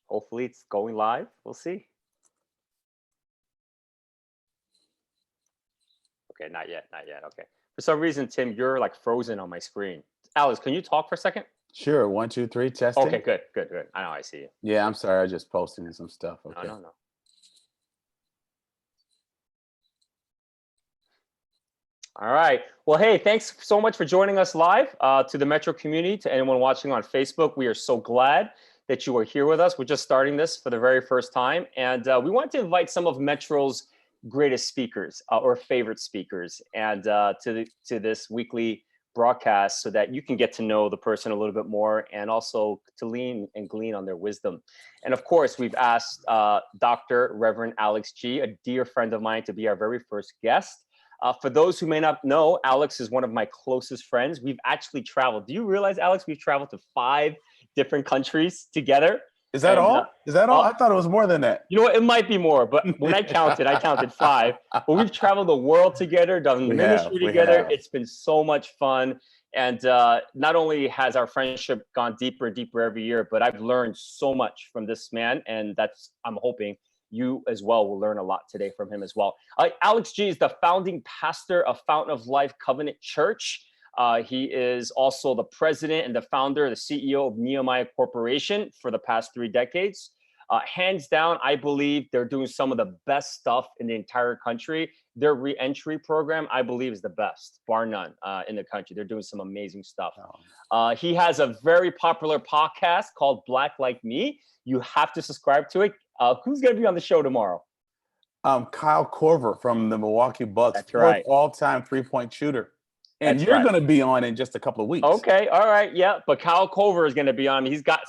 Hopefully it's going live. We'll see. Okay, not yet, not yet. Okay. For some reason, Tim, you're like frozen on my screen. Alex, can you talk for a second? Sure. 1, 2, 3, Okay, testing. good, good, good. I know I see you. Yeah, I'm sorry. I just posted some stuff. No, Okay. no, no. All right. Well, hey, thanks so much for joining us live to the Metro community, to anyone watching on Facebook. We are so glad that you are here with us. We're just starting this for the very first time. And we want to invite some of Metro's greatest speakers or favorite speakers and to this weekly broadcast so that you can get to know the person a little bit more and also to lean and glean on their wisdom. And of course, we've asked Dr. Reverend Alex G., a dear friend of mine, to be our very first guest. For those who may not know, Alex is one of my closest friends. We've actually traveled. Do you realize, Alex, we've traveled to 5 different countries together? Is that And all? Is that all? I thought it was more than that. you know what? It might be more, but when I counted 5. But we've traveled the world together, done ministry We together. have. It's been so much fun. And not only has our friendship gone deeper and deeper every year, but I've learned so much from this man. And I'm hoping you as well will learn a lot today from him as well. Alex G is the founding pastor of Fountain of Life Covenant Church. He is also the president and the founder, the CEO of Nehemiah Corporation for the past 3 decades. Hands down, I believe they're doing some of the best stuff in the entire country. Their re-entry program, I believe, is the best, bar none, in the country. They're doing some amazing stuff. He has a very popular podcast called Black Like Me. You have to subscribe to it. Who's going to be on the show tomorrow? Kyle Korver from the Milwaukee Bucks, That's right. all-time three-point shooter. And That's you're right. going to be on in just a couple of weeks. Okay, all right, yeah. But Kyle Culver is going to be on. He's got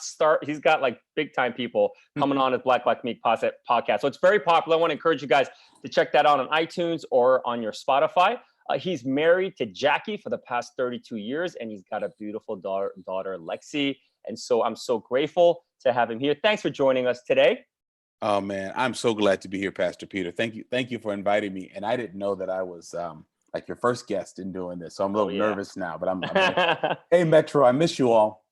like big time people coming on his Black Like Me podcast. So it's very popular. I want to encourage you guys to check that out on iTunes or on your Spotify. He's married to Jackie for the past 32 years, and he's got a beautiful daughter, Lexi. And so I'm so grateful to have him here. Thanks for joining us today. Oh man, I'm so glad to be here, Pastor Peter. Thank you for inviting me. And I didn't know that I was like your first guest in doing this, so I'm a little nervous now. But I'm hey Metro, I miss you all.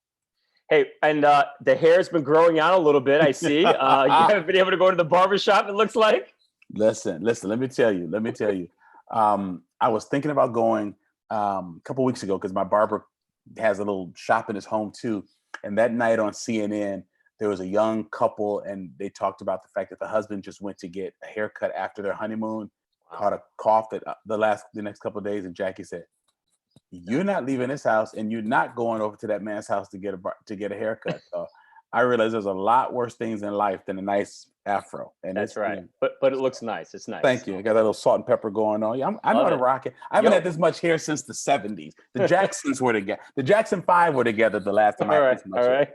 Hey, and the hair's been growing out a little bit. I see. You haven't been able to go to the barbershop, it looks like. Listen. Let me tell you. I was thinking about going a couple weeks ago because my barber has a little shop in his home too. And that night on CNN, there was a young couple, and they talked about the fact that the husband just went to get a haircut after their honeymoon, caught a cough at the next couple of days, and Jackie said, "You're not leaving this house, and you're not going over to that man's house to get a haircut." So I realized there's a lot worse things in life than a nice afro. And that's right. But it looks nice. It's nice. Thank you. I got that little salt and pepper going on. Yeah, I know how to rock it. I haven't had this much hair since the 70s. The Jacksons were together. The Jackson 5 were together the last time I had this much hair. All right.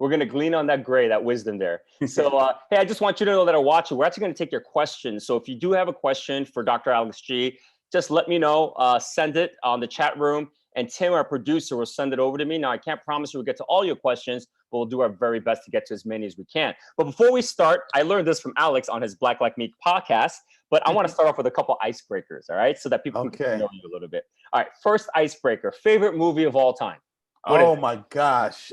We're going to glean on that gray, that wisdom there. So, hey, I just want you to know that are watching, we're actually going to take your questions. So if you do have a question for Dr. Alex G, just let me know. Send it on the chat room. And Tim, our producer, will send it over to me. Now, I can't promise you we'll get to all your questions, but we'll do our very best to get to as many as we can. But before we start, I learned this from Alex on his Black Like Me podcast, but I want to start off with a couple icebreakers, all right? So that people can get to know you a little bit. All right, first icebreaker, favorite movie of all time? Oh my gosh.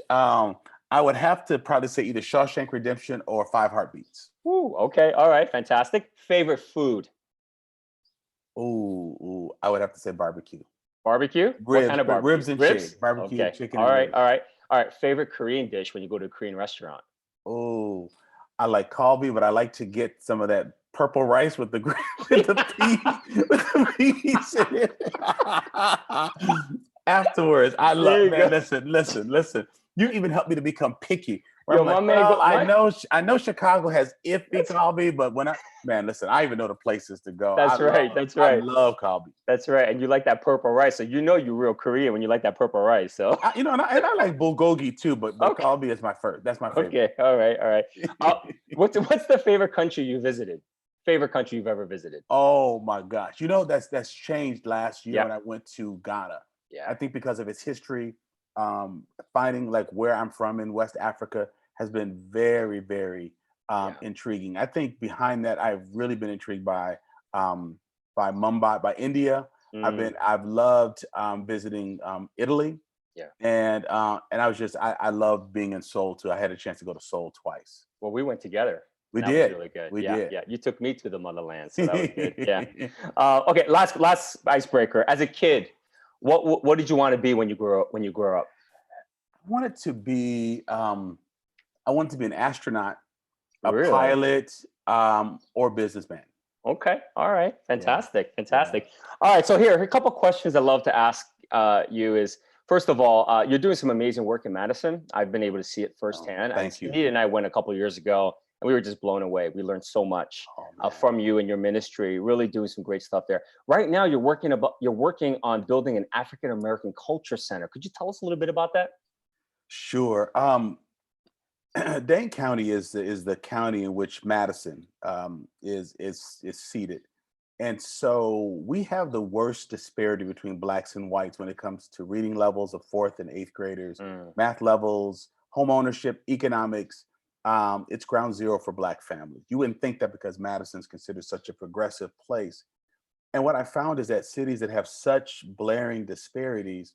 I would have to probably say either Shawshank Redemption or 5 Heartbeats. Ooh, okay. All right. Fantastic. Favorite food? Ooh, I would have to say barbecue. Barbecue? Ribs, what kind of barbecue? Ribs and chicken. Barbecue, okay. chicken. All right, and all right. All right. Favorite Korean dish when you go to a Korean restaurant? Oh, I like kalbi, but I like to get some of that purple rice with the peas in it. Afterwards, I love, man, listen. You even helped me to become picky. Yo, my man, I know Chicago has iffy kalbi, but I even know the places to go. That's right. I love kalbi. That's right. And you like that purple rice, so you know you're real Korean when you like that purple rice. So and I like bulgogi too, but kalbi is my first. That's my favorite. Okay, all right. What's the favorite country you visited? Favorite country you've ever visited? Oh my gosh, that's changed last year when I went to Ghana. Yeah, I think because of its history, finding like where I'm from in West Africa has been very, very intriguing. I think behind that, I've really been intrigued by Mumbai, by India. I've loved visiting Italy. Yeah. And I was just I love being in Seoul too. I had a chance to go to Seoul twice. Well, we went together. We That was did. really good. We Yeah, did. yeah. You took me to the motherland, so that was good. Yeah. Okay. Last icebreaker. As a kid, what did you want to be when you grew up? When you grew up? I wanted to be I wanted to be an astronaut, a Really? pilot, or businessman. Okay. All right. Yeah. Fantastic. Yeah. Fantastic. All right. So here, a couple questions I love to ask you is first of all, you're doing some amazing work in Madison. I've been able to see it Oh, firsthand. And thank you. Steve and I went a couple of years ago, and we were just blown away. We learned so much Oh man. from you and your ministry. Really doing some great stuff there. Right now, you're working on building an African American culture center. Could you tell us a little bit about that? Sure. Dane County is the county in which Madison is seated, and so we have the worst disparity between blacks and whites when it comes to reading levels of fourth and eighth graders, Mm, math levels, home ownership, economics. It's ground zero for black families. You wouldn't think that because Madison's considered such a progressive place. And what I found is that cities that have such blaring disparities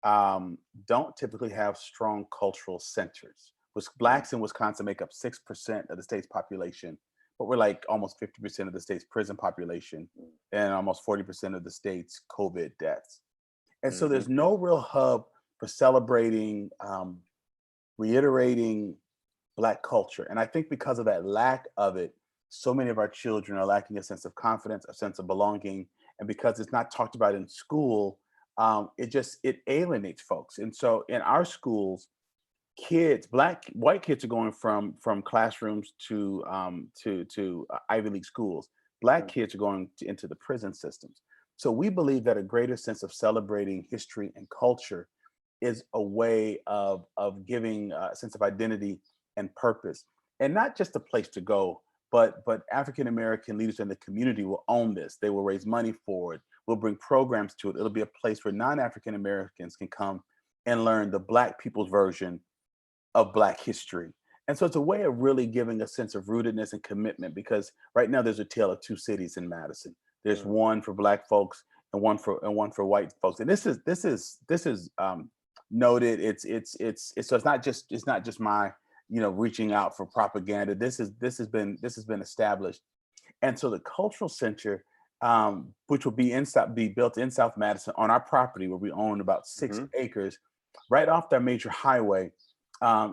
um, don't typically have strong cultural centers. mm, Blacks in Wisconsin make up 6% of the state's population, but we're like almost 50% of the state's prison population and almost 40% of the state's COVID deaths. And so mm-hmm. there's no real hub for celebrating, reiterating Black culture. And I think because of that lack of it, so many of our children are lacking a sense of confidence, a sense of belonging. And because it's not talked about in school, it alienates folks. And so in our schools, white kids are going from classrooms to Ivy League schools. Black kids are going into the prison systems. So we believe that a greater sense of celebrating history and culture is a way of giving a sense of identity and purpose, and not just a place to go, but African American leaders in the community will own this. They will raise money for it. We'll bring programs to it. It'll be a place where non-African Americans can come and learn the Black people's version of Black history. And so it's a way of really giving a sense of rootedness and commitment, because right now there's a tale of two cities in Madison. There's Mm. one for Black folks and one for white folks. And this is noted. It's so it's not just my reaching out for propaganda. This has been established. And so the cultural center, which will be built in South Madison on our property where we own about 6 acres, right off that major highway,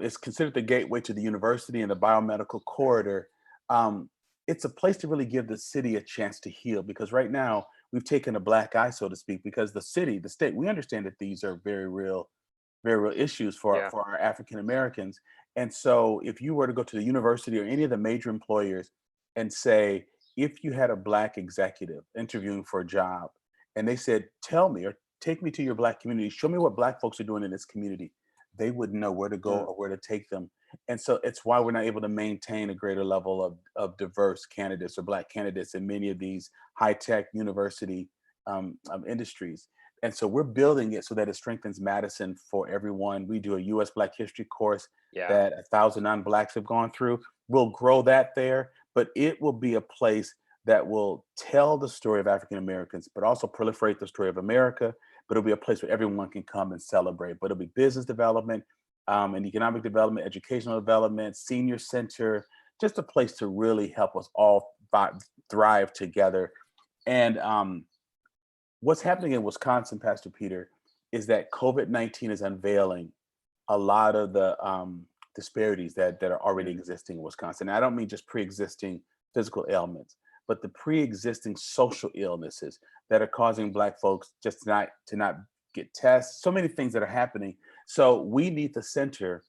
is considered the gateway to the university and the biomedical corridor. It's a place to really give the city a chance to heal, because right now we've taken a black eye, so to speak, because the city, the state, we understand that these are very real issues Yeah. for our African Americans. And so if you were to go to the university or any of the major employers and say, if you had a black executive interviewing for a job and they said, tell me or take me to your black community, show me what black folks are doing in this community, they wouldn't know where to go Mm. or where to take them. And so it's why we're not able to maintain a greater level of diverse candidates or black candidates in many of these high tech university industries. And so we're building it so that it strengthens Madison for everyone. We do a U.S. Black History course Yeah. that 1,000 non-blacks have gone through. We'll grow that there, but it will be a place that will tell the story of African Americans, but also proliferate the story of America. But it'll be a place where everyone can come and celebrate. But it'll be business development, and economic development, educational development, senior center, just a place to really help us all thrive together. And what's happening in Wisconsin, Pastor Peter, is that COVID-19 is unveiling a lot of the disparities that are already Mm. existing in Wisconsin. And I don't mean just pre-existing physical ailments, but the pre-existing social illnesses that are causing Black folks just to not get tests. So many things that are happening. So we need the center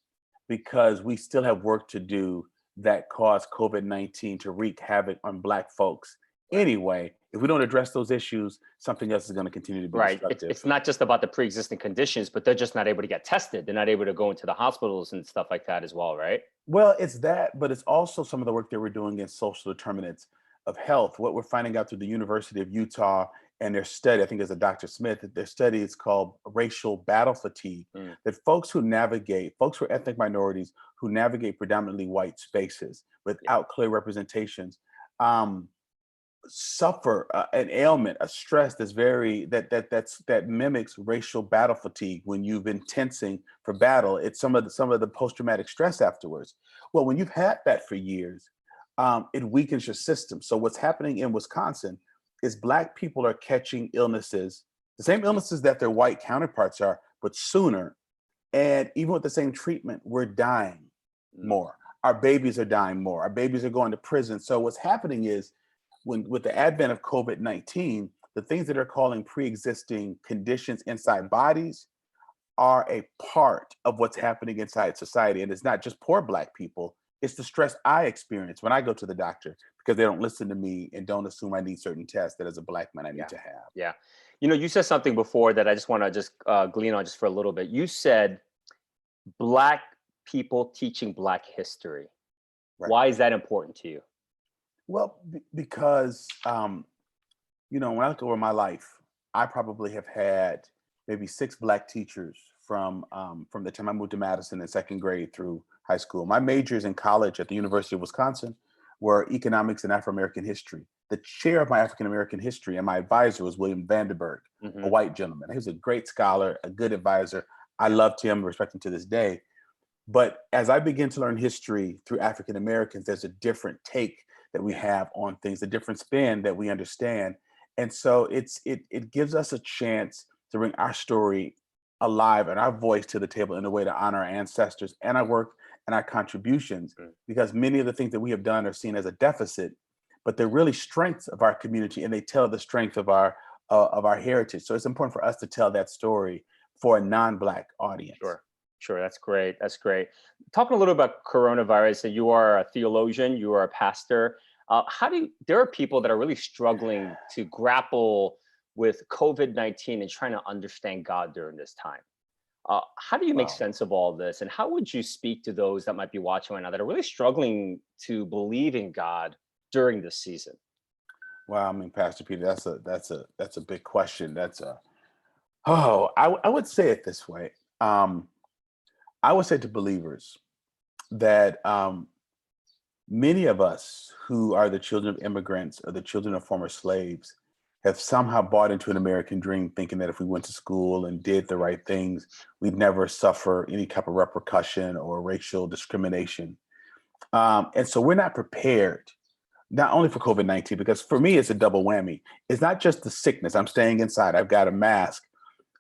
because we still have work to do that caused COVID-19 to wreak havoc on Black folks. Right. Anyway, if we don't address those issues, something else is going to continue to be Right. It's destructive. it's not just about the pre-existing conditions, but they're just not able to get tested. They're not able to go into the hospitals and stuff like that as well, right? Well, it's that, but it's also some of the work that we're doing in social determinants of health. What we're finding out through the University of Utah and their study, I think it's a Dr. Smith, that their study is called racial battle fatigue, Mm. that folks who are ethnic minorities who navigate predominantly white spaces Yeah. without clear representations, um, suffer an ailment, a stress that's very that mimics racial battle fatigue. When you've been tensing for battle, it's some of the post-traumatic stress afterwards. Well, when you've had that for years, it weakens your system. So what's happening in Wisconsin is Black people are catching illnesses, the same illnesses that their white counterparts are, but sooner. And even with the same treatment, we're dying more. Our babies are dying more. Our babies are going to prison. So what's happening is, when with the advent of COVID-19, the things that are calling pre-existing conditions inside bodies are a part of what's happening inside society. And it's not just poor Black people, it's the stress I experience when I go to the doctor because they don't listen to me and don't assume I need certain tests that as a Black man I need Yeah. to have. Yeah. You said something before that I just want to just glean on just for a little bit. You said Black people teaching Black history. Right. Why is that important to you? Well, because when I look over my life, I probably have had maybe 6 Black teachers from the time I moved to Madison in second grade through high school. My majors in college at the University of Wisconsin were economics and Afro-American history. The chair of my African-American history and my advisor was William Vandenberg, a white gentleman. He was a great scholar, a good advisor. I loved him, respect him to this day. But as I begin to learn history through African Americans, there's a different take that we have on things, a different spin that we understand. And so it gives us a chance to bring our story alive and our voice to the table in a way to honor our ancestors and our work and our contributions, because many of the things that we have done are seen as a deficit, but they're really strengths of our community, and they tell the strength of our heritage. So it's important for us to tell that story for a non-Black audience. Sure. That's great. That's great. Talking a little about coronavirus, that you are a theologian, you are a pastor. There are people that are really struggling to grapple with COVID-19 and trying to understand God during this time. How do you make Wow. sense of all this? And how would you speak to those that might be watching right now that are really struggling to believe in God during this season? Wow, I mean, Pastor Peter, that's a big question. I would say it this way. I would say to believers that many of us who are the children of immigrants or the children of former slaves have somehow bought into an American dream, thinking that if we went to school and did the right things, we'd never suffer any type of repercussion or racial discrimination. And so we're not prepared, not only for COVID-19, because for me, it's a double whammy. It's not just the sickness. I'm staying inside. I've got a mask.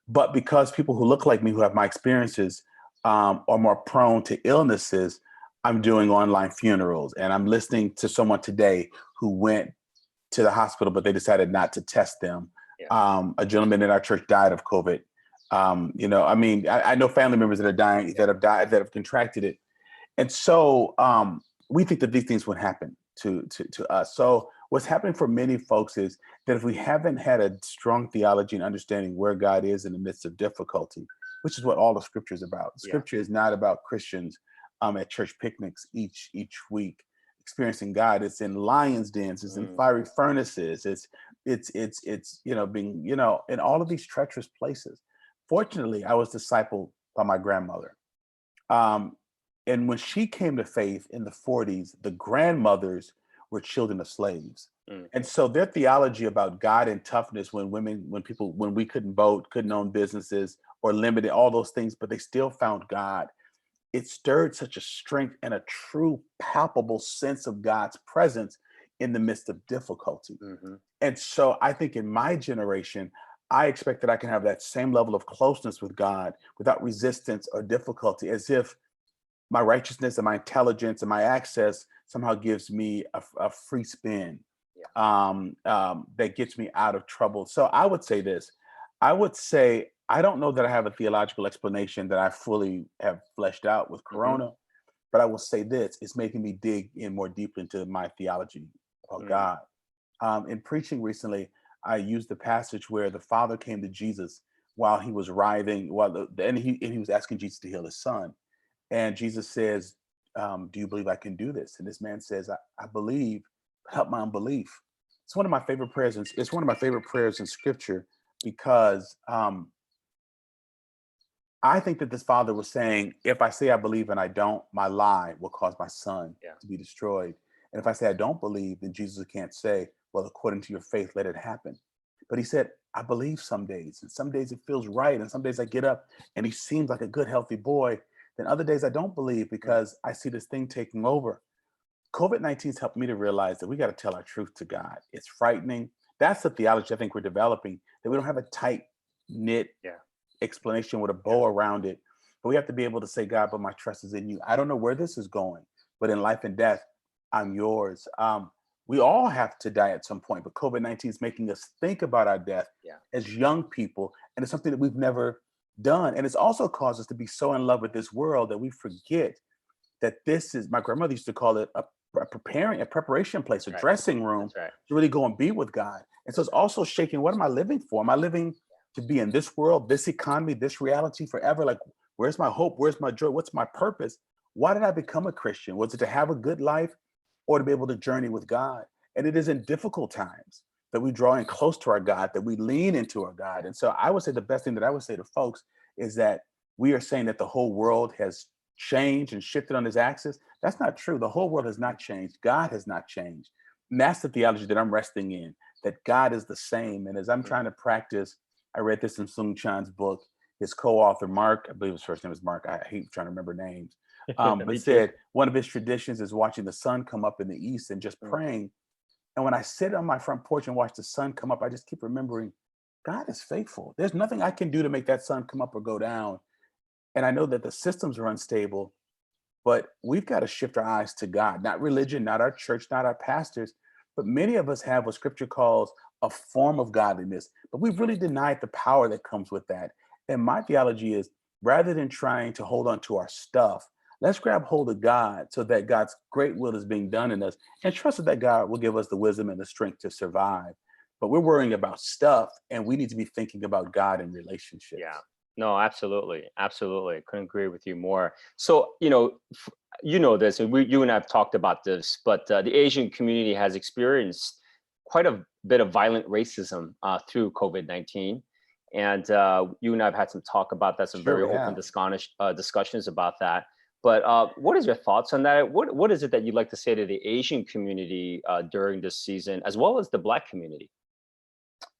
But because people who look like me, who have my experiences, are more prone to illnesses, I'm doing online funerals. And I'm listening to someone today who went to the hospital, but they decided not to test them. Yeah. A gentleman in our church died of COVID. I know family members that are dying, that have died, that have contracted it. And so we think that these things would happen to us. So what's happening for many folks is that if we haven't had a strong theology and understanding where God is in the midst of difficulty, which is what all the scripture is about. Scripture is not about Christians at church picnics each week experiencing God. It's in lions' dens, it's in fiery furnaces, it's being in all of these treacherous places. Fortunately, I was discipled by my grandmother. And when she came to faith in the 40s, the grandmothers were children of slaves. And so their theology about God and toughness, when we couldn't vote, couldn't own businesses, or limited all those things, but they still found God. It stirred such a strength and a true palpable sense of God's presence in the midst of difficulty. And so I think in my generation, I expect that I can have that same level of closeness with God without resistance or difficulty, as if my righteousness and my intelligence and my access somehow gives me a free spin that gets me out of trouble. So I would say this. I would say, I don't know that I have a theological explanation that I fully have fleshed out with Corona, but I will say this, it's making me dig in more deeply into my theology about God. In preaching recently, I used the passage where the father came to Jesus while he was writhing, and he was asking Jesus to heal his son. And Jesus says, do you believe I can do this? And this man says, I believe, help my unbelief. It's one of my favorite prayers. It's one of my favorite prayers in scripture, because I think that this father was saying, if I say I believe and I don't, my lie will cause my son to be destroyed. And if I say I don't believe, then Jesus can't say, well, according to your faith, let it happen. But he said, I believe some days, and some days it feels right, and some days I get up and he seems like a good, healthy boy. Then other days I don't believe because I see this thing taking over. COVID-19 has helped me to realize that we got to tell our truth to God. It's frightening. That's the theology I think we're developing, that we don't have a tight knit explanation with a bow around it. But we have to be able to say, God, but my trust is in you. I don't know where this is going, but in life and death, I'm yours. We all have to die at some point, but COVID-19 is making us think about our death as young people. And it's something that we've never done. And it's also caused us to be so in love with this world that we forget that this is, my grandmother used to call it a preparation place, a dressing room to really go and be with God. And so it's also shaking, what am I living for? Am I living to be in this world, this economy, this reality forever? Like, where's my hope? Where's my joy? What's my purpose? Why did I become a Christian? Was it to have a good life or to be able to journey with God? And it is in difficult times that we draw in close to our God, that we lean into our God. And so I would say the best thing that I would say to folks is that we are saying that the whole world has changed and shifted on his axis. That's not true. The whole world has not changed. God has not changed. And that's the theology that I'm resting in, that God is the same. And as I'm trying to practice, I read this in Sung Chan's book, his co-author, Mark, I believe his first name is Mark. I hate trying to remember names. But said one of his traditions is watching the sun come up in the east and just praying. And when I sit on my front porch and watch the sun come up, I just keep remembering God is faithful. There's nothing I can do to make that sun come up or go down. And I know that the systems are unstable, but we've got to shift our eyes to God, not religion, not our church, not our pastors, but many of us have what scripture calls a form of godliness, but we've really denied the power that comes with that. And my theology is, rather than trying to hold on to our stuff, let's grab hold of God so that God's great will is being done in us, and trust that God will give us the wisdom and the strength to survive. But we're worrying about stuff, and we need to be thinking about God in relationships. Yeah, no, absolutely. Absolutely. I couldn't agree with you more. So, you know this, and you and I have talked about this, but the Asian community has experienced quite a bit of violent racism through COVID-19. And you and I have had some talk about that, some very open discussions about that. But what is your thoughts on that? What is it that you'd like to say to the Asian community during this season, as well as the Black community?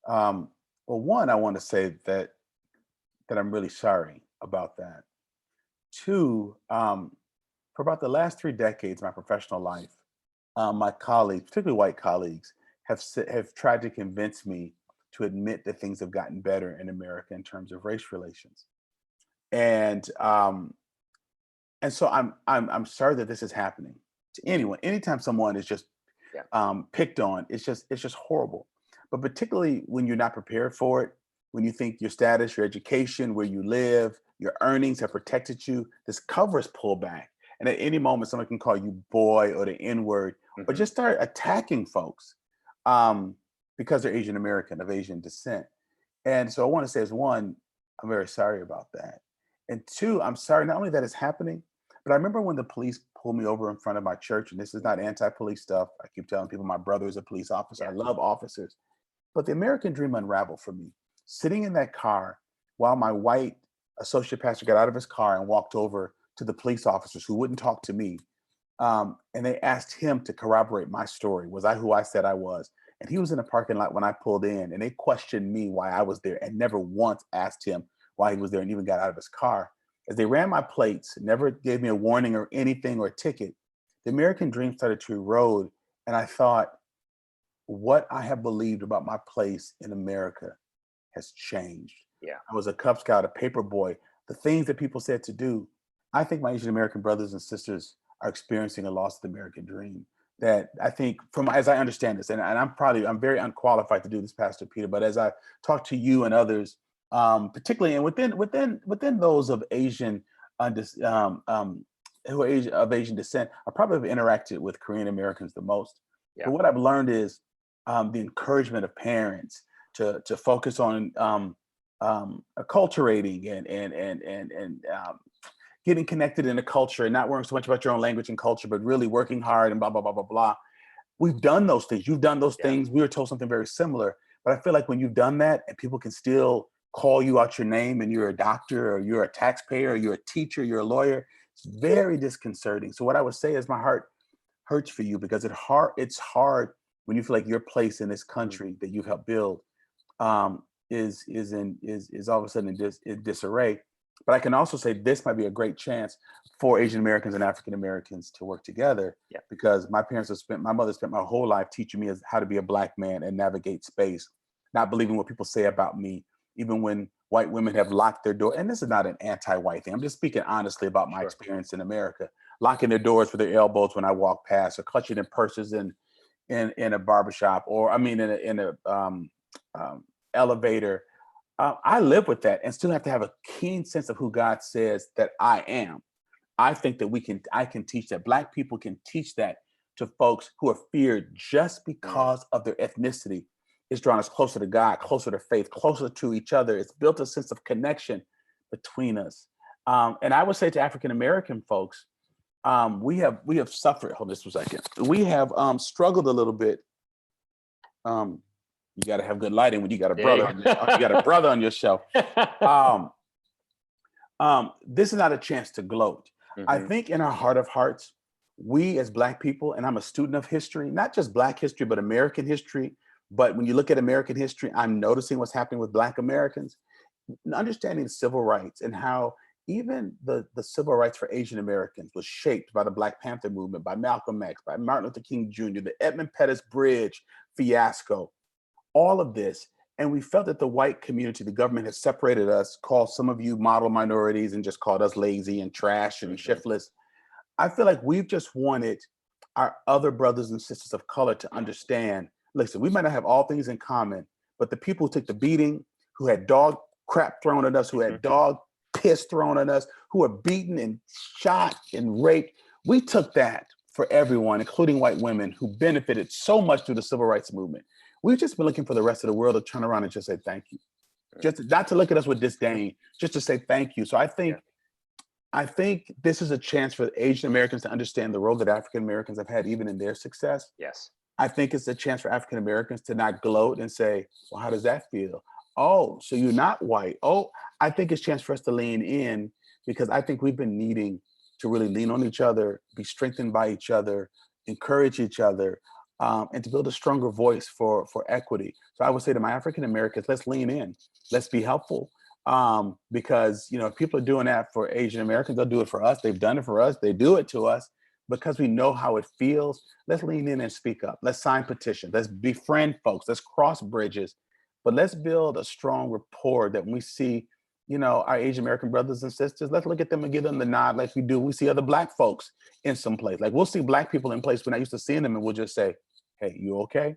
Well, one, I want to say that I'm really sorry about that. Two, for about the last 3 decades of my professional life, my colleagues, particularly white colleagues, have tried to convince me to admit that things have gotten better in America in terms of race relations. And so I'm sorry that this is happening to anyone. Anytime someone is just picked on, it's just horrible. But particularly when you're not prepared for it, when you think your status, your education, where you live, your earnings have protected you, this cover is pulled back. And at any moment, someone can call you boy or the N-word, or just start attacking folks because they're Asian American, of Asian descent. And so I want to say, as one, I'm very sorry about that. And two, I'm sorry not only that it's happening, but I remember when the police pulled me over in front of my church, and this is not anti-police stuff. I keep telling people my brother is a police officer. I love officers. But the American dream unraveled for me. Sitting in that car while my white associate pastor got out of his car and walked over to the police officers who wouldn't talk to me. And they asked him to corroborate my story. Was I who I said I was? And he was in the parking lot when I pulled in, and they questioned me why I was there and never once asked him why he was there, and even got out of his car. As they ran my plates, never gave me a warning or anything or a ticket, the American dream started to erode. And I thought, what I have believed about my place in America has changed. Yeah. I was a Cub Scout, a paper boy. The things that people said to do, I think my Asian American brothers and sisters are experiencing a loss of the American dream. That I think, from as I understand this, and I'm very unqualified to do this, Pastor Peter, but as I talk to you and others, particularly and within those of Asian who are of Asian descent, I probably have interacted with Korean Americans the most. Yeah. But what I've learned is the encouragement of parents to focus on acculturating and getting connected in a culture and not worrying so much about your own language and culture, but really working hard and blah, blah, blah, blah, blah. We've done those things. You've done those things. We were told something very similar. But I feel like when you've done that and people can still call you out your name and you're a doctor or you're a taxpayer or you're a teacher, you're a lawyer, it's very disconcerting. So what I would say is my heart hurts for you because it's hard when you feel like your place in this country that you've helped build is all of a sudden in disarray. But I can also say this might be a great chance for Asian Americans and African Americans to work together. Yeah. Because my mother spent my whole life teaching me how to be a Black man and navigate space, not believing what people say about me, even when white women have locked their door. And this is not an anti-white thing. I'm just speaking honestly about my experience in America, locking their doors with their elbows when I walk past, or clutching their purses in a barbershop, or in a elevator. I live with that and still have to have a keen sense of who God says that I am. I think that I can teach that. Black people can teach that to folks who are feared just because of their ethnicity. It's drawn us closer to God, closer to faith, closer to each other. It's built a sense of connection between us. And I would say to African American folks, we have suffered. Hold this for a second. We have struggled a little bit. You got to have good lighting when you got a brother. You got a brother on your show. This is not a chance to gloat. I think in our heart of hearts, we as Black people, and I'm a student of history, not just Black history, but American history. But when you look at American history, I'm noticing what's happening with Black Americans, understanding civil rights and how even the civil rights for Asian Americans was shaped by the Black Panther movement, by Malcolm X, by Martin Luther King Jr., the Edmund Pettus Bridge fiasco, all of this. And we felt that the white community, the government has separated us, called some of you model minorities and just called us lazy and trash and shiftless. I feel like we've just wanted our other brothers and sisters of color to understand, listen, we might not have all things in common, but the people who took the beating, who had dog crap thrown at us, who had dog piss thrown at us, who were beaten and shot and raped, we took that for everyone, including white women who benefited so much through the civil rights movement. We've just been looking for the rest of the world to turn around and just say thank you. Just not to look at us with disdain, just to say thank you. So I think this is a chance for Asian Americans to understand the role that African Americans have had even in their success. Yes. I think it's a chance for African Americans to not gloat and say, well, how does that feel? Oh, so you're not white. Oh, I think it's a chance for us to lean in, because I think we've been needing to really lean on each other, be strengthened by each other, encourage each other, and to build a stronger voice for equity. So I would say to my African Americans, let's lean in, let's be helpful. Because, if people are doing that for Asian Americans, they'll do it for us. They've done it for us. They do it to us because we know how it feels. Let's lean in and speak up. Let's sign petitions. Let's befriend folks. Let's cross bridges, but let's build a strong rapport that when we see, our Asian American brothers and sisters, let's look at them and give them the nod like we see other Black folks in some place. Like we'll see Black people in place we're not used to seeing them, and we'll just say, hey, you okay?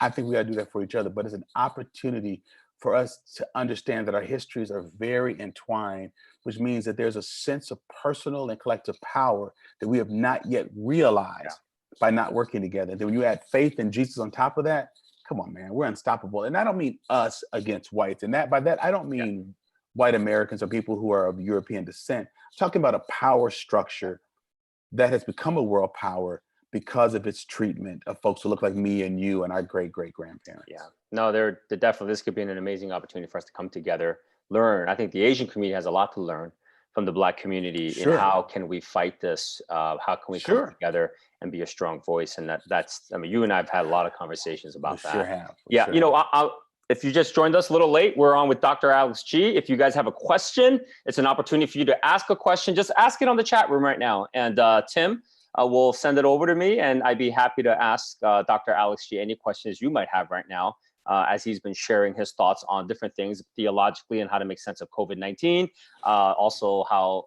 I think we got to do that for each other, but it's an opportunity for us to understand that our histories are very entwined, which means that there's a sense of personal and collective power that we have not yet realized by not working together. Then when you add faith in Jesus on top of that, come on, man, we're unstoppable. And I don't mean us against whites. And by that, I don't mean white Americans or people who are of European descent. I'm talking about a power structure that has become a world power because of its treatment of folks who look like me and you and our great-great-grandparents. Yeah, no, they're definitely, this could be an amazing opportunity for us to come together, learn. I think the Asian community has a lot to learn from the Black community. Sure. And how can we fight this? How can we come together and be a strong voice? And that's, you and I have had a lot of conversations about that. Sure have. Yeah, if you just joined us a little late, we're on with Dr. Alex G. If you guys have a question, it's an opportunity for you to ask a question. Just ask it on the chat room right now. And Tim will send it over to me, and I'd be happy to ask Dr. Alex G any questions you might have right now, as he's been sharing his thoughts on different things theologically and how to make sense of COVID-19. Also how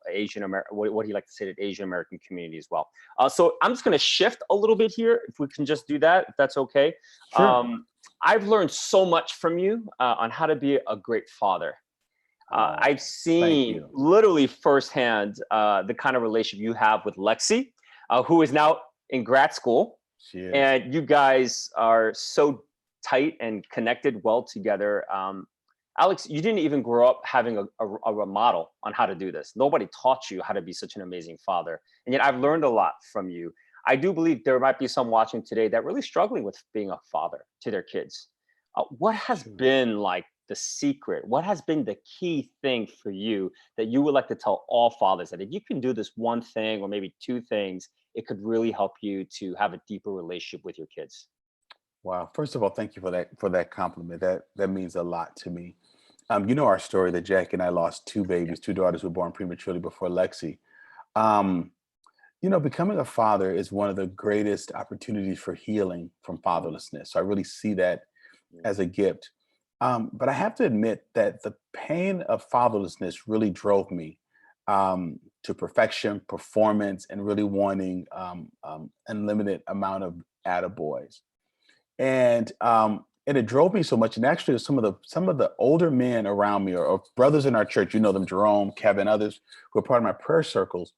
what he'd like to say to the Asian American community as well. So I'm just going to shift a little bit here, if we can just do that, if that's okay. Sure. I've learned so much from you on how to be a great father. I've seen literally firsthand the kind of relationship you have with Lexi, who is now in grad school. And you guys are so tight and connected well together. Alex, you didn't even grow up having a model on how to do this. Nobody taught you how to be such an amazing father. And yet I've learned a lot from you. I do believe there might be some watching today that really struggling with being a father to their kids. What has been like the secret? What has been the key thing for you that you would like to tell all fathers, that if you can do this one thing or maybe two things, it could really help you to have a deeper relationship with your kids? Wow. First of all, thank you for that compliment. That means a lot to me. You know our story that Jack and I lost two Yeah. babies, two daughters were born prematurely before Lexi. Um, Becoming a father is one of the greatest opportunities for healing from Mm, fatherlessness. So I really see that mm, as a gift. But I have to admit that the pain of fatherlessness really drove me to perfection, performance, and really wanting unlimited amount of attaboys. And it drove me so much. And actually, some of the older men around me, or brothers in our church, you know them, Jerome, Kevin, others who are part of my prayer circles,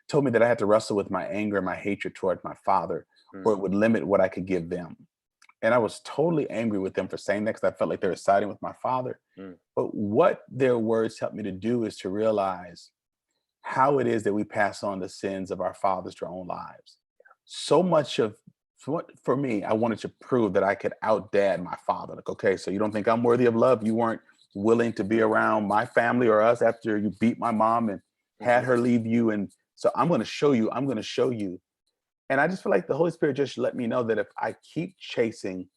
told me that I had to wrestle with my anger and my hatred toward my father, or it mm, would limit what I could give them. And I was totally angry with them for saying that, because I felt like they were siding with my father. mm, But what their words helped me to do is to realize how it is that we pass on the sins of our fathers to our own lives. So much of for me, I wanted to prove that I could out dad my father. Like, okay, so you don't think I'm worthy of love? You weren't willing to be around my family or us after you beat my mom and had mhm, her leave you. And so I'm going to show you, I'm going to show you. And I just feel like the Holy Spirit just let me know that if I keep chasing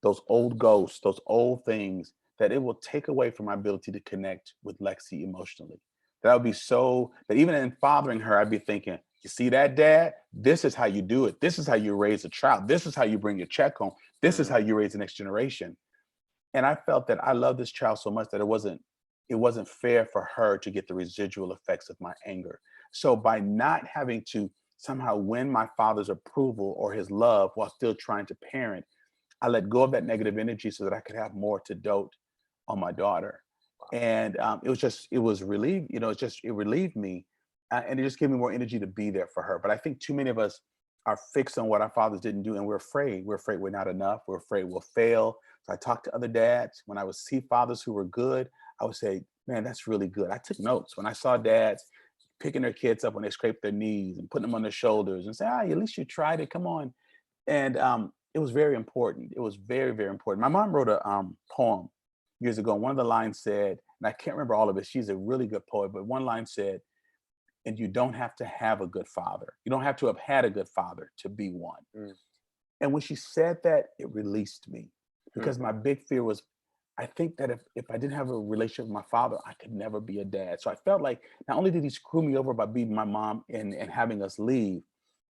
those old ghosts, those old things, that it will take away from my ability to connect with Lexi emotionally. That would be so that even in fathering her, I'd be thinking, you see that, dad? This is how you do it. This is how you raise a child. This is how you bring your check home. This is mm, how you raise the next generation. And I felt that I love this child so much that it wasn't fair for her to get the residual effects of my anger. So by not having to somehow win my father's approval or his love while still trying to parent, I let go of that negative energy so that I could have more to dote on my daughter. And it was relieved, it relieved me. And it just gave me more energy to be there for her. But I think too many of us are fixed on what our fathers didn't do. And we're afraid. We're afraid we're not enough. We're afraid we'll fail. So I talked to other dads. When I would see fathers who were good, I would say, man, that's really good. I took notes. When I saw dads picking their kids up when they scraped their knees and putting them on their shoulders and say, at least you tried it. Come on. And it was very important. It was very, very important. My mom wrote a poem years ago. And one of the lines said, and I can't remember all of it. She's a really good poet, but one line said, and you don't have to have a good father. You don't have to have had a good father to be one. mm, And when she said that, it released me, mm, because my big fear was, I think that if I didn't have a relationship with my father, I could never be a dad. So I felt like not only did he screw me over by beating my mom and having us leave,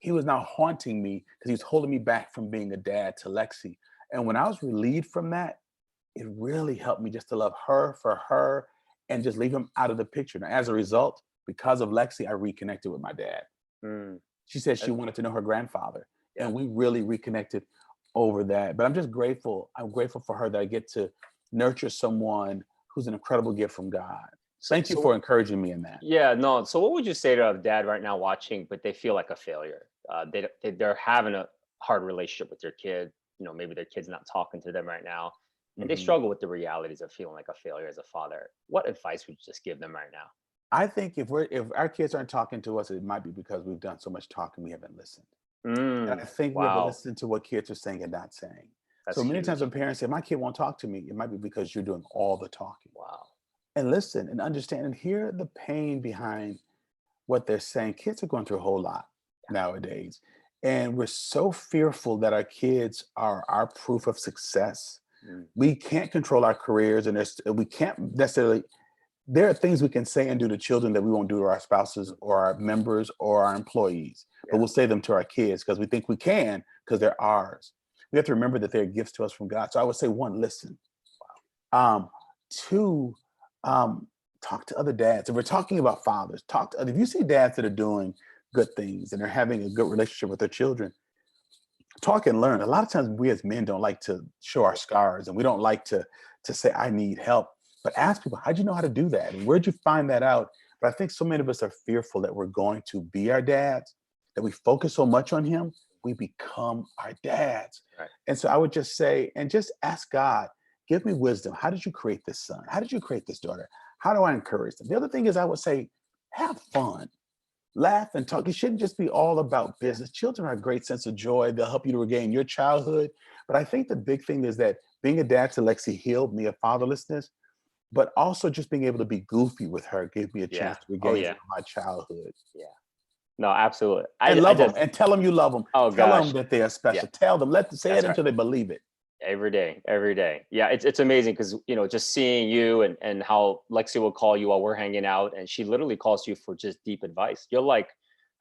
he was now haunting me because he was holding me back from being a dad to Lexi. And when I was relieved from that, it really helped me just to love her for her and just leave him out of the picture. Now, as a result, because of Lexi, I reconnected with my dad. mm. She said she That's, wanted to know her grandfather, yeah. and we really reconnected over that. But I'm just grateful. I'm grateful for her that I get to nurture someone who's an incredible gift from God. So, Thank you for so encouraging me in that. yeah, no. So, what would you say to a dad right now watching, but they feel like a failure? They're having a hard relationship with their kid. Maybe their kid's not talking to them right now, and they Mhm. struggle with the realities of feeling like a failure as a father. What advice would you just give them right now? I think if our kids aren't talking to us, it might be because we've done so much talking we haven't listened. And I Mm, think we have to wow, listen to what kids are saying and not saying. that's So many times huge. when parents say, "My kid won't talk to me," it might be because you're doing all the talking. Wow. And listen and understand and hear the pain behind what they're saying. Kids are going through a whole lot nowadays. And we're so fearful that our kids are our proof of success. Mm, We can't control our careers, and we can't necessarily, there are things we can say and do to children that we won't do to our spouses mm, or our members or our employees, but yeah. we'll say them to our kids because we think we can because they're ours. We have to remember that they're gifts to us from God. So I would say, one, listen. Two, um, talk to other dads. If we're talking about fathers, if you see dads that are doing good things and they're having a good relationship with their children, talk and learn. A lot of times we as men don't like to show our scars, and we don't like to say I need help. But ask people, how'd you know how to do that? And where'd you find that out? But I think so many of us are fearful that we're going to be our dads, that we focus so much on him, we become our dads. Right. And so I would just say, and just ask God, give me wisdom. How did you create this son? How did you create this daughter? How do I encourage them? The other thing is, I would say, have fun, laugh and talk. It shouldn't just be all about Yeah. business. Children are a great sense of joy. They'll help you to regain your childhood. But I think the big thing is that being a dad to Lexi healed me of fatherlessness, but also just being able to be goofy with her gave me a Yeah. chance to Oh regain yeah. some of my childhood. Yeah. No, absolutely. And I love them just. and tell them you love them. Oh Tell them gosh. that they are Yeah. special. Tell them, say it That's right. until they believe it. Every day, every day. Yeah, it's amazing because just seeing you and how Lexi will call you while we're hanging out, and she literally calls you for just deep advice. You're like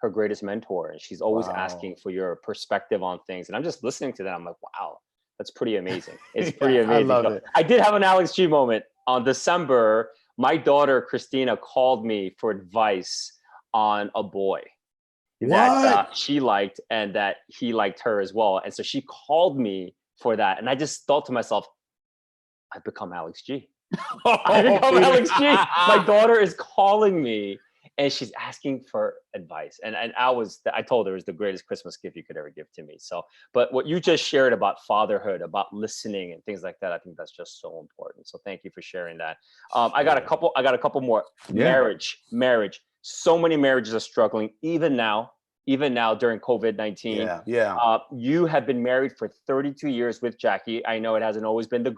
her greatest mentor, and she's always asking Wow. for your perspective on things. And I'm just listening to that. I'm like, wow, that's pretty amazing. It's pretty Yeah, I amazing. love So it. I did have an Alex G moment on December. My daughter Christina called me for advice on a boy that What? she liked and that he liked her as well. And so she called me for that. And I just thought to myself, I've become Alex G. I Oh, become Alex G. My yeah. daughter is calling me and she's asking for advice. And I told her it was the greatest Christmas gift you could ever give to me. So, but what you just shared about fatherhood, about listening and things like that, I think that's just so important. So thank you for sharing that. Sure. I got a couple more. Yeah. Marriage. So many marriages are struggling, even now during COVID-19. Yeah. Yeah. You have been married for 32 years with Jackie. I know it hasn't always been the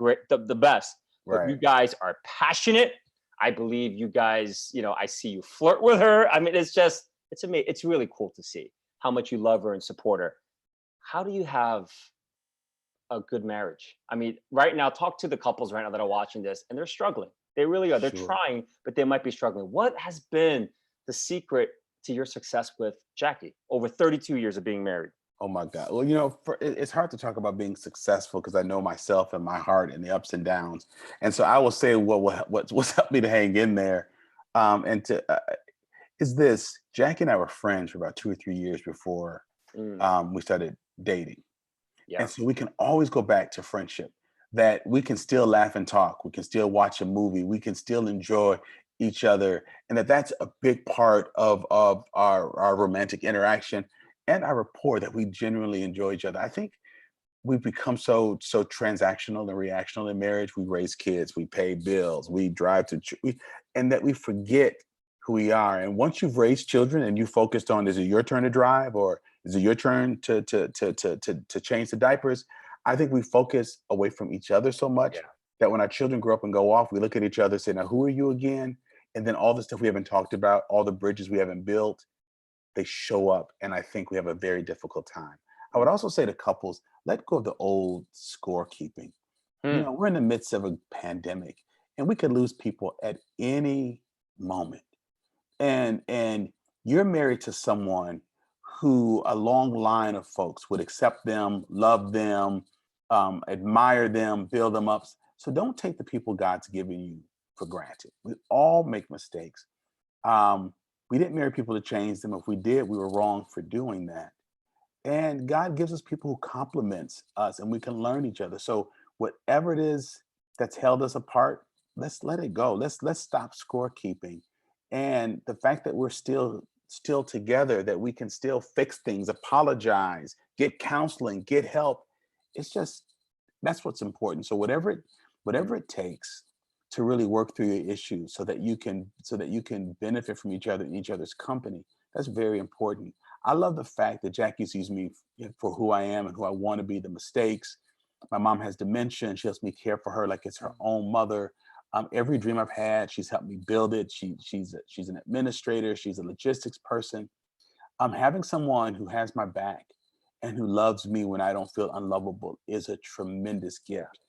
best, but you Right. guys are passionate. I believe you guys, I see you flirt with her. I mean, it's amazing. It's really cool to see how much you love her and support her. How do you have a good marriage? I mean, right now, talk to the couples right now that are watching this and they're struggling. They really are. They're Sure. trying, but they might be struggling. What has been the secret to your success with Jackie over 32 years of being married? Oh my God. Well, it's hard to talk about being successful because I know myself and my heart and the ups and downs. And so I will say what's helped me to hang in there, and to is this. Jackie and I were friends for about 2 or 3 years before Mm, we started dating, yeah. and so we can always go back to friendship. That we can still laugh and talk. We can still watch a movie. We can still enjoy each other, and that's a big part of our romantic interaction and our rapport, that we genuinely enjoy each other. I think we've become so transactional and reactional in marriage. We raise kids, we pay bills, we drive to and that we forget who we are. And once you've raised children and you focused on, is it your turn to drive, or is it your turn to change the diapers, I think we focus away from each other so much Yeah. that when our children grow up and go off, we look at each other and say, now who are you again? And then all the stuff we haven't talked about, all the bridges we haven't built, they show up, and I think we have a very difficult time. I would also say to couples, let go of the old scorekeeping. Hmm. We're in the midst of a pandemic, and we could lose people at any moment. And you're married to someone who a long line of folks would accept them, love them, admire them, build them up. So don't take the people God's given you for granted. We all make mistakes. Um, we didn't marry people to change them. If we did, we were wrong for doing that. And God gives us people who complements us, and we can learn each other. So whatever it is that's held us apart, let's let it go. Let's stop scorekeeping. And the fact that we're still together, that we can still fix things, apologize, get counseling, get help. It's just that's what's important. So whatever Mm. it takes to really work through your issues, so that you can benefit from each other and each other's company. That's very important. I love the fact that Jackie sees me for who I am and who I want to be, the mistakes. My mom has dementia, and she helps me care for her like it's her own mother. Every dream I've had, she's helped me build it. She's an administrator. She's a logistics person. Having someone who has my back and who loves me when I don't feel unlovable is a tremendous Yeah. gift.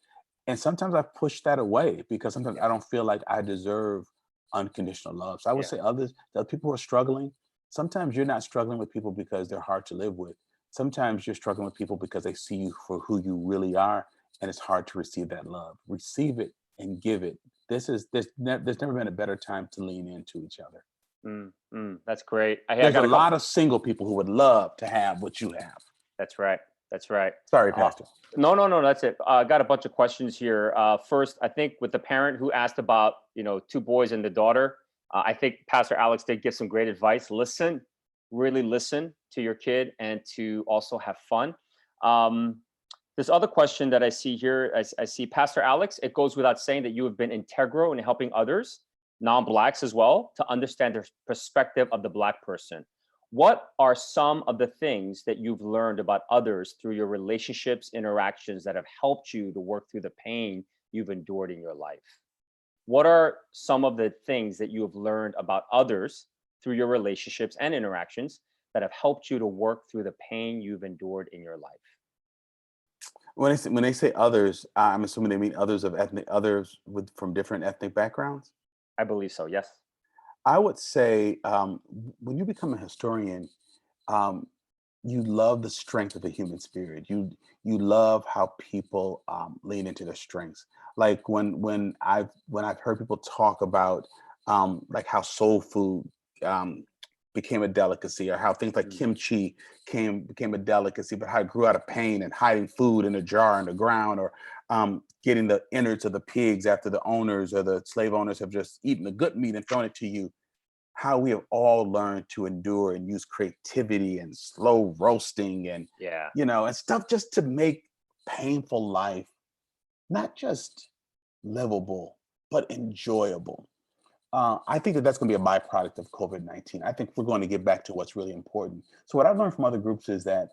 And sometimes I've pushed that away because sometimes Yeah. I don't feel like I deserve unconditional love. So I would Yeah. say the people who are struggling, sometimes you're not struggling with people because they're hard to live with. Sometimes you're struggling with people because they see you for who you really are, and it's hard to receive that love. Receive it and give it. There's never been a better time to lean into each other. That's great. I There's a got a couple. lot of single people who would love to have what you have. That's right. That's right. Sorry, Uh, Pastor. no, no, no. That's it. I got a bunch of questions here. First, I think with the parent who asked about, two boys and the daughter, I think Pastor Alex did give some great advice. Listen, really listen to your kid and to also have fun. Um, this other question that I see here, I see Pastor Alex, it goes without saying that you have been integral in helping others, non-Blacks as well, to understand the perspective of the Black person. What are some of the things that you've learned about others through your relationships, interactions that have helped you to work through the pain you've endured in your life? What are some of the things that you have learned about others through your relationships and interactions that have helped you to work through the pain you've endured in your life? when they say others, I'm assuming they mean others from different ethnic backgrounds. I believe so. Yes. I would say when you become a historian, um, you love the strength of the human spirit. You love how people lean into their strengths. Like when I've heard people talk about like how soul food um, became a delicacy, or how things like Mm. kimchi became a delicacy, but how it grew out of pain and hiding food in a jar in the ground, or getting the innards of the pigs after the owners or the slave owners have just eaten the good meat and thrown it to you. How we have all learned to endure and use creativity and slow roasting and Yeah. and stuff just to make painful life not just livable but enjoyable. I think that that's going to be a byproduct of COVID-19. I think we're going to get back to what's really important. So what I've learned from other groups is that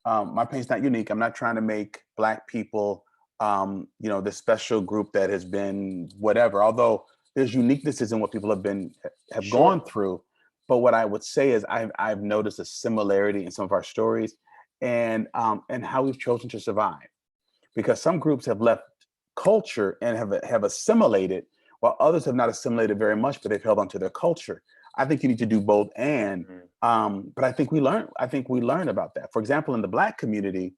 my pain's not unique. I'm not trying to make Black people, this special group that has been whatever. Although there's uniquenesses in what people have Sure. gone through. But what I would say is I've noticed a similarity in some of our stories, and how we've chosen to survive, because some groups have left culture and have assimilated, while others have not assimilated very much, but they've held onto their culture. I think you need to do both, and Mhm. but I think we learn about that. For example, in the Black community,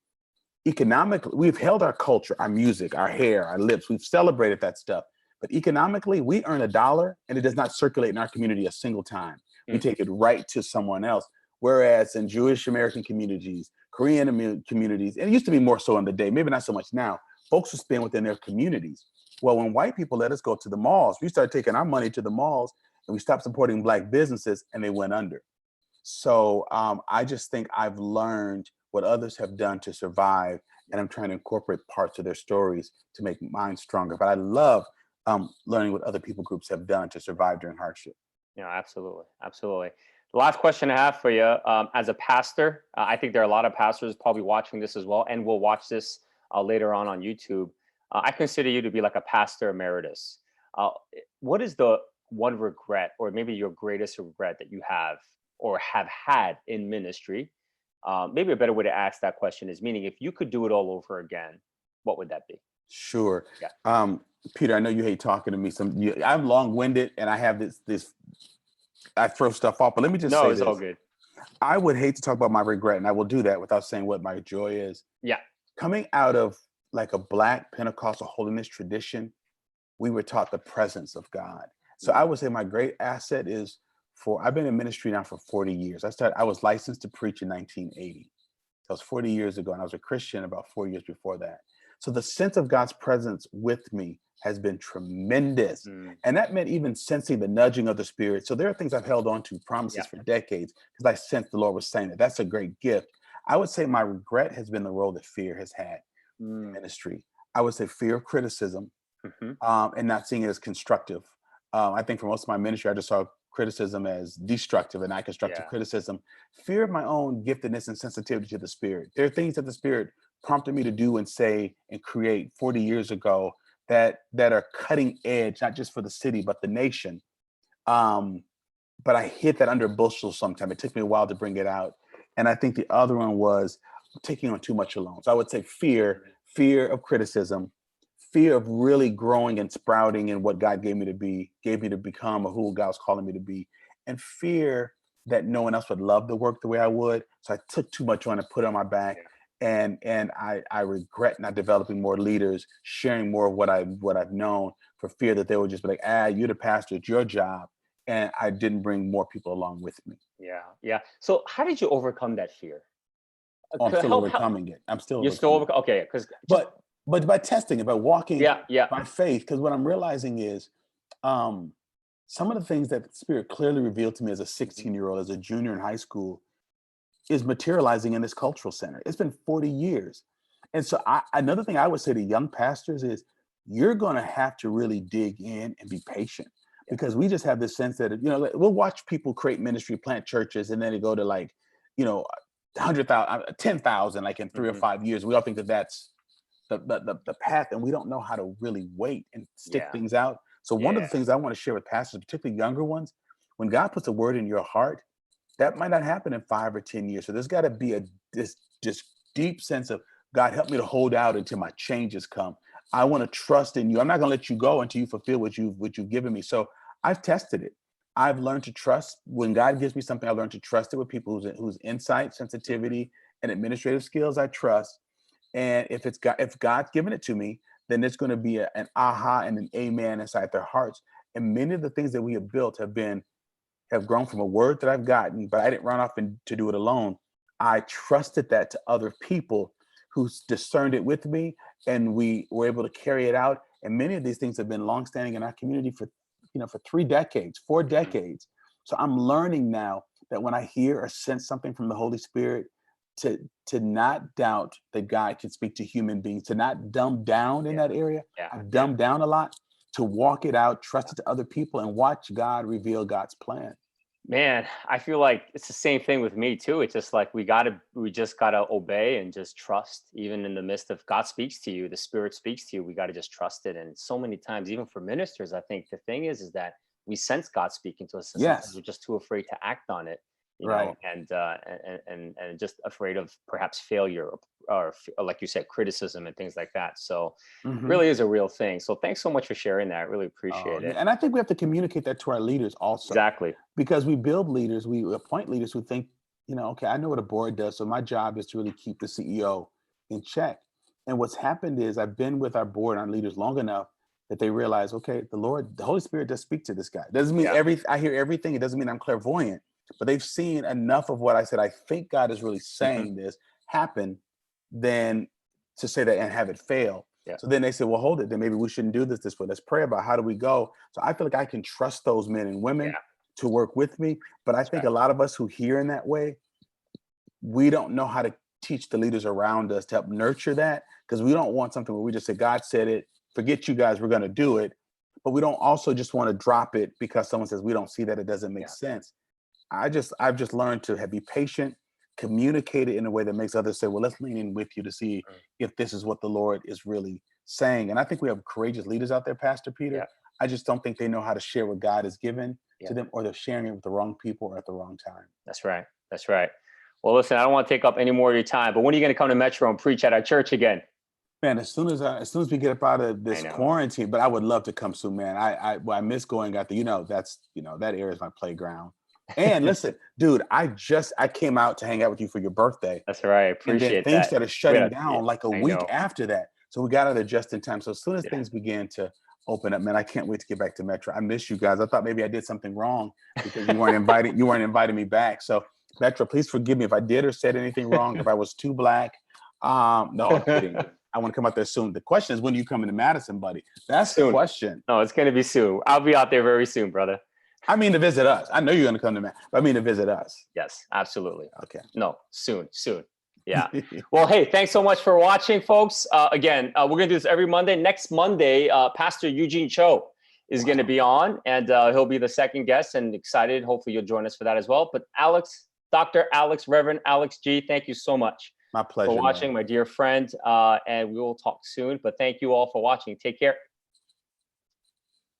economically, we've held our culture, our music, our hair, our lips. We've celebrated that stuff. But economically, we earn a dollar and it does not circulate in our community a single time. We Mm. take it right to someone else. Whereas in Jewish American communities, Korean communities, and it used to be more so in the day, maybe not so much now, folks would spend within their communities. Well, when white people let us go to the malls, we started taking our money to the malls and we stopped supporting Black businesses and they went under. So I just think I've learned what others have done to survive, and I'm trying to incorporate parts of their stories to make mine stronger. But I love learning what other people groups have done to survive during hardship. Yeah, absolutely, absolutely. The last question I have for you, as a pastor, I think there are a lot of pastors probably watching this as well, and will watch this later on YouTube. I consider you to be like a pastor emeritus. What is the one regret, or maybe your greatest regret, that you have or have had in ministry? Maybe a better way to ask that question is, meaning, if you could do it all over again, what would that be? Sure. Yeah. Peter, I know you hate talking to me. I'm long-winded and I have this I throw stuff off, but let me just No, say it's all this. good. I would hate to talk about my regret, and I will do that without saying what my joy is. Yeah. Coming out of like a Black Pentecostal holiness tradition, we were taught the presence of God. So I Mm. would say my great asset is I've been in ministry now for 40 years. I was licensed to preach in 1980. That was 40 years ago, and I was a Christian about 4 years before that. So the sense of God's presence with me has been tremendous. Mm. And that meant even sensing the nudging of the Spirit. So there are things I've held on to, Yeah. promises for decades, because I sensed the Lord was saying that. That's a great gift. I would say my regret has been the role that fear has had in Mm. ministry. I would say fear of criticism, Hmm. and not seeing it as constructive. I think for most of my ministry, I just saw criticism as destructive and not constructive Yeah. criticism. Fear of my own giftedness and sensitivity to the Spirit. There are things that the Spirit prompted me to do and say and create 40 years ago that are cutting edge, not just for the city but the nation. Um, but I hid that under bushels sometimes. It took me a while to bring it out. And I think the other one was taking on too much alone. So I would say fear of criticism, fear of really growing and sprouting in what God gave me to become, or who God was calling me to be, and fear that no one else would love the work the way I would. So I took too much on and put it on my back. Yeah. And I regret not developing more leaders, sharing more of what I've known, for fear that they would just be like, you're the pastor, it's your job. And I didn't bring more people along with me. Yeah. Yeah. So how did you overcome that fear? Oh, I'm still Help. overcoming it. I'm still You're still overcoming over. it. Okay. Because just, But by testing it, by walking yeah. Yeah. by faith, because what I'm realizing is um, some of the things that the Spirit clearly revealed to me as a Mhm. 16-year-old, as a junior in high school, is materializing in this cultural center. It's been 40 years. And so another thing I would say to young pastors is, you're going to have to really dig in and be patient, Yeah. because we just have this sense that, we'll watch people create ministry, plant churches, and then they go to like, 100,000, 10,000, like in 3 or 5 years. We all think that that's the path, and we don't know how to really wait and stick Yeah. things out. So one of Yeah. the things I want to share with pastors, particularly younger ones, when God puts a word in your heart, that might not happen in 5 or 10 years. So there's got to be this deep sense of God, help me to hold out until my changes come. I want to trust in you. I'm not going to let you go until you fulfill what you've given me. So I've tested it. I've learned to trust. When God gives me something, I learned to trust it with people whose insight, sensitivity, and administrative skills I trust. And if God's given it to me, then it's going to be an aha and an amen inside their hearts. And many of the things that we have built have grown from a word that I've gotten, but I didn't run off to do it alone. I trusted that to other people who discerned it with me, and we were able to carry it out. And many of these things have been longstanding in our community for 3 decades, 4 decades. So I'm learning now that when I hear or sense something from the Holy Spirit, to not doubt that God can speak to human beings, to not dumb down in that area. I've dumbed down a lot, to walk it out, trust it to other people, and watch God reveal God's plan. Man, I feel like it's the same thing with me too. It's just like we just gotta obey and just trust, even in the midst of God speaks to you, the Spirit speaks to you. We gotta just trust it. And so many times, even for ministers, I think the thing is that we sense God speaking to us, and sometimes we're just too afraid to act on it, you know, and just afraid of perhaps failure or like you said, criticism and things like that. So really is a real thing. So thanks so much for sharing that. I really appreciate it. And I think we have to communicate that to our leaders also. Exactly. Because we build leaders, we appoint leaders who think, okay, I know what a board does, so my job is to really keep the CEO in check. And what's happened is I've been with our board and our leaders long enough that they realize, okay, the Holy Spirit does speak to this guy. Doesn't mean I hear everything. It doesn't mean I'm clairvoyant, but they've seen enough of what I said. I think God is really saying this happen, than to say that and have it fail. So then they say, well, hold it. Then maybe we shouldn't do this way. Let's pray about how do we go. So I feel like I can trust those men and women to work with me. But I think a lot of us who hear in that way, we don't know how to teach the leaders around us to help nurture that, because we don't want something where we just say, God said it, forget you guys, we're going to do it. But we don't also just want to drop it because someone says we don't see that, it doesn't make sense. I've just learned to be patient, communicate it in a way that makes others say, well, let's lean in with you to see if this is what the Lord is really saying. And I think we have courageous leaders out there, Pastor Peter. I just don't think they know how to share what God has given to them, or they're sharing it with the wrong people or at the wrong time. That's right. That's right. Well, listen, I don't want to take up any more of your time, but when are you going to come to Metro and preach at our church again? Man, as soon as we get up out of this quarantine, but I would love to come soon, man. I miss going out there. That area is my playground. And listen, dude, I came out to hang out with you for your birthday. That's right. I appreciate that. And then things started shutting down like a week after that. So we got out of there just in time. So as soon as things began to open up, man, I can't wait to get back to Metro. I miss you guys. I thought maybe I did something wrong because you weren't inviting me back. So Metro, please forgive me if I did or said anything wrong, if I was too black. No, I'm kidding. I want to come out there soon. The question is, when are you coming to Madison, buddy? That's the question. No, it's going to be soon. I'll be out there very soon, brother. I mean to visit us. I know you're going to come to Madison, but I mean to visit us. Yes, absolutely. Okay. No, soon. Yeah. Well, hey, thanks so much for watching, folks. Again, we're going to do this every Monday. Next Monday, Pastor Eugene Cho is going to be on, and he'll be the second guest, and excited. Hopefully you'll join us for that as well. But Dr. Alex, Reverend Alex G., thank you so much. My pleasure. For watching, my dear friend, and we will talk soon. But thank you all for watching. Take care.